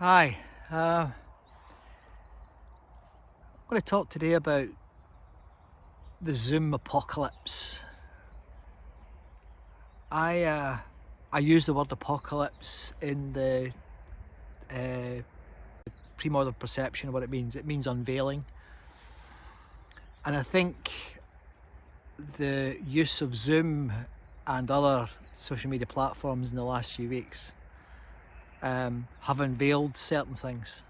Hi, I'm going to talk today about the Zoom apocalypse. I use the word apocalypse in the pre-modern perception of what it means. It means unveiling, and I think the use of Zoom and other social media platforms in the last few weeks have unveiled certain things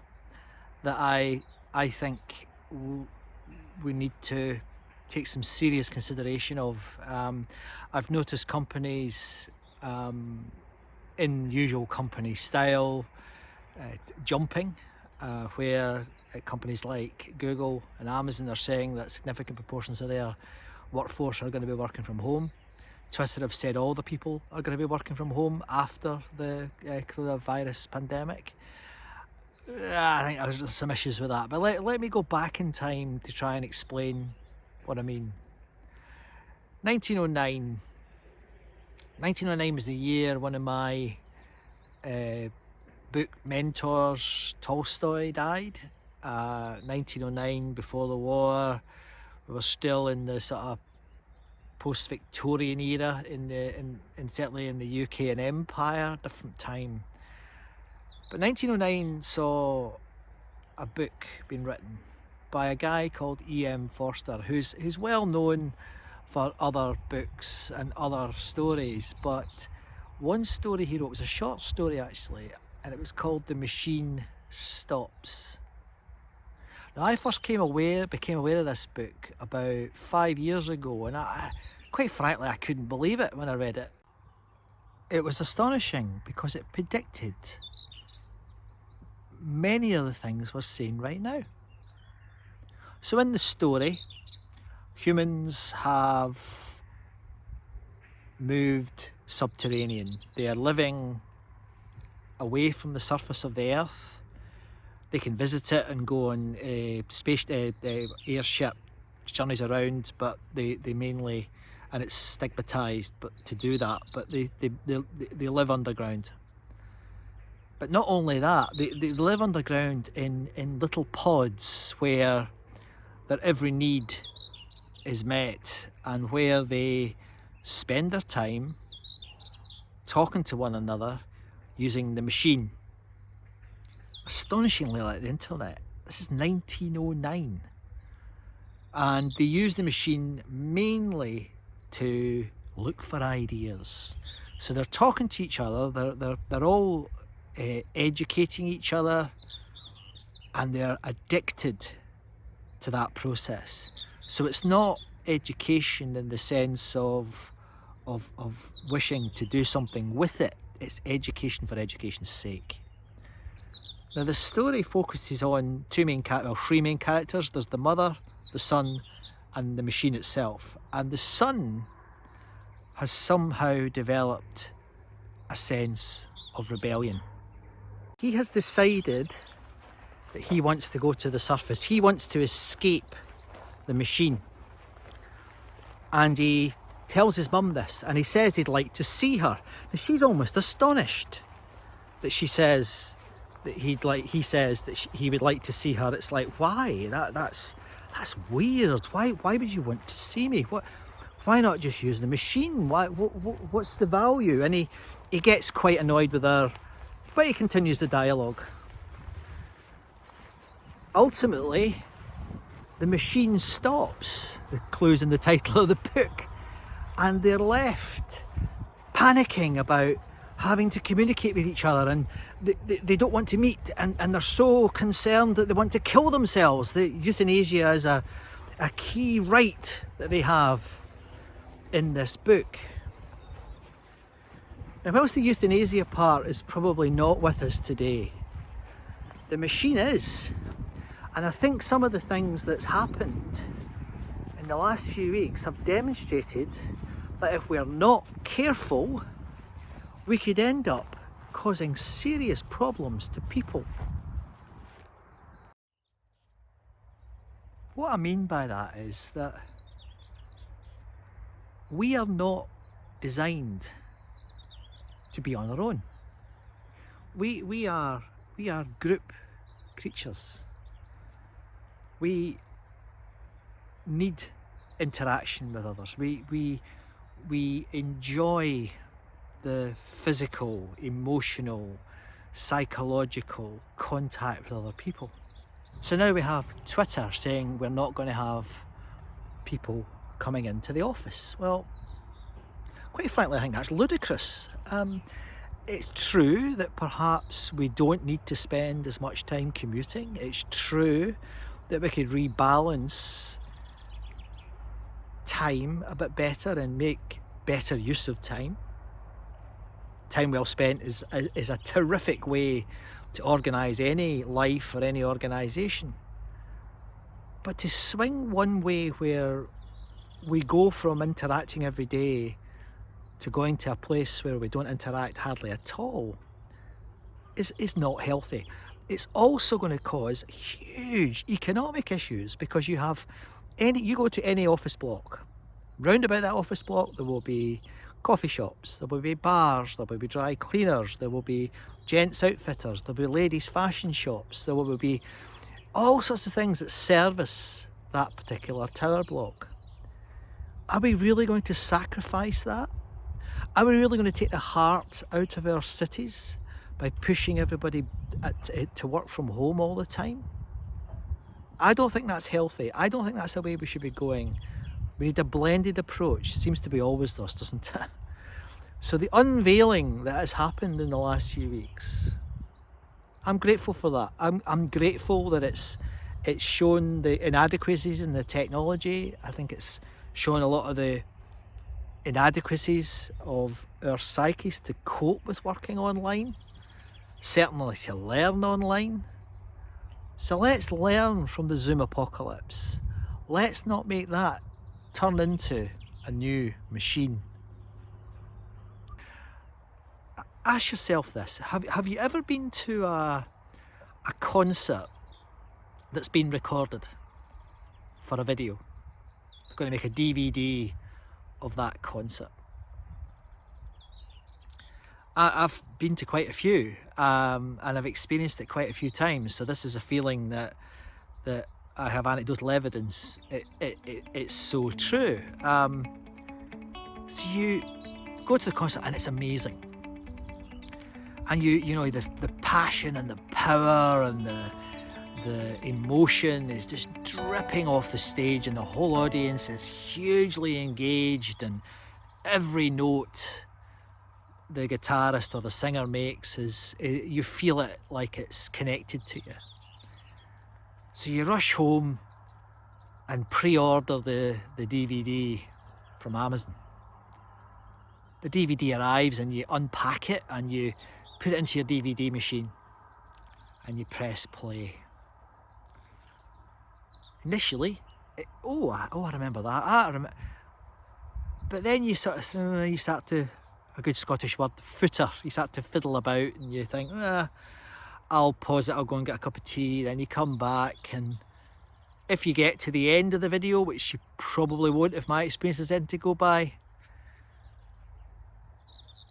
that I think we need to take some serious consideration of. I've noticed companies in usual company style jumping, where companies like Google and Amazon are saying that significant proportions of their workforce are going to be working from home. Twitter have said all the people are going to be working from home after the coronavirus pandemic. I think there's some issues with that, but let me go back in time to try and explain what I mean. 1909 was the year one of my book mentors, Tolstoy, died. 1909, before the war, we were still in the sort of post-Victorian era in certainly in the UK and Empire, different time. But 1909 saw a book being written by a guy called Forster, who's well known for other books and other stories, but one story he wrote was a short story actually, and it was called The Machine Stops. Now, I first became aware of this book about 5 years ago, and quite frankly, I couldn't believe it when I read it. It was astonishing because it predicted many of the things we're seeing right now. So in the story, humans have moved subterranean. They are living away from the surface of the earth. They can visit it and go on airship journeys around, but they mainly, and it's stigmatized but to do that, but they live underground. But not only that, they live underground in little pods where their every need is met and where they spend their time talking to one another using the machine. Astonishingly like the internet. This is 1909. And they use the machine mainly to look for ideas. So they're talking to each other, they're all educating each other, and they're addicted to that process. So it's not education in the sense of wishing to do something with it. It's education for education's sake. Now the story focuses on three main characters. There's the mother, the son, and the machine itself. And the son has somehow developed a sense of rebellion. He has decided that he wants to go to the surface. He wants to escape the machine. And he tells his mum this, and he says he'd like to see her. And she's almost astonished that she says that he would like to see her. It's like, why? That's weird. Why would you want to see me? Why not just use the machine? What's the value? And he gets quite annoyed with her, but he continues the dialogue. Ultimately, the machine stops. The clue's in the title of the book. And they're left panicking about having to communicate with each other, and they don't want to meet, and they're so concerned that they want to kill themselves. The euthanasia is a key right that they have in this book. Now, whilst the euthanasia part is probably not with us today, the machine is. And I think some of the things that's happened in the last few weeks have demonstrated that if we're not careful, we could end up causing serious problems to people. What I mean by that is that we are not designed to be on our own. We are We are group creatures. We need interaction with others. We enjoy the physical, emotional, psychological contact with other people. So now we have Twitter saying we're not going to have people coming into the office. Well, quite frankly, I think that's ludicrous. It's true that perhaps we don't need to spend as much time commuting. It's true that we could rebalance time a bit better and make better use of time. Time well spent is a terrific way to organise any life or any organisation. But to swing one way where we go from interacting every day to going to a place where we don't interact hardly at all is not healthy. It's also going to cause huge economic issues, because you go to any office block. Round about that office block there will be coffee shops, there will be bars, there will be dry cleaners, there will be gents outfitters, there will be ladies fashion shops, there will be all sorts of things that service that particular tower block. Are we really going to sacrifice that? Are we really going to take the heart out of our cities by pushing everybody to work from home all the time? I don't think that's healthy. I don't think that's the way we should be going. We need a blended approach. It seems to be always thus, doesn't it? So the unveiling that has happened in the last few weeks, I'm grateful for that. I'm grateful that it's shown the inadequacies in the technology. I think it's shown a lot of the inadequacies of our psyches to cope with working online, certainly to learn online. So let's learn from the Zoom apocalypse. Let's not make that turn into a new machine. Ask yourself this: have you ever been to a concert that's been recorded for a video? They're going to make a DVD of that concert. I've been to quite a few, and I've experienced it quite a few times. So this is a feeling that I have anecdotal evidence. It's so true. So you go to the concert and it's amazing, and you know the passion and the power and the emotion is just dripping off the stage, and the whole audience is hugely engaged, and every note the guitarist or the singer makes you feel it like it's connected to you. So you rush home and pre-order the DVD from Amazon. The DVD arrives and you unpack it and you put it into your DVD machine and you press play. Initially, I remember that. But then you start to, a good Scottish word, footer. You start to fiddle about and you think, I'll pause it, I'll go and get a cup of tea. Then you come back, and if you get to the end of the video, which you probably won't if my experience is then to go by,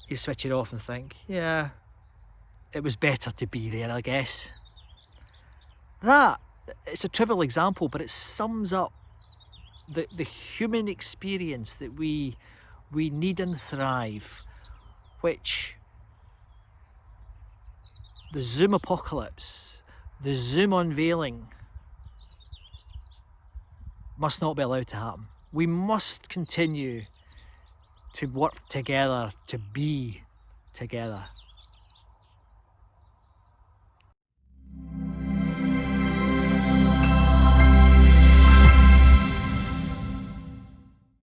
you switch it off and think, yeah, it was better to be there, I guess. It's a trivial example, but it sums up the human experience that we need and thrive, which the Zoom apocalypse, the Zoom unveiling, must not be allowed to happen. We must continue to work together, to be together.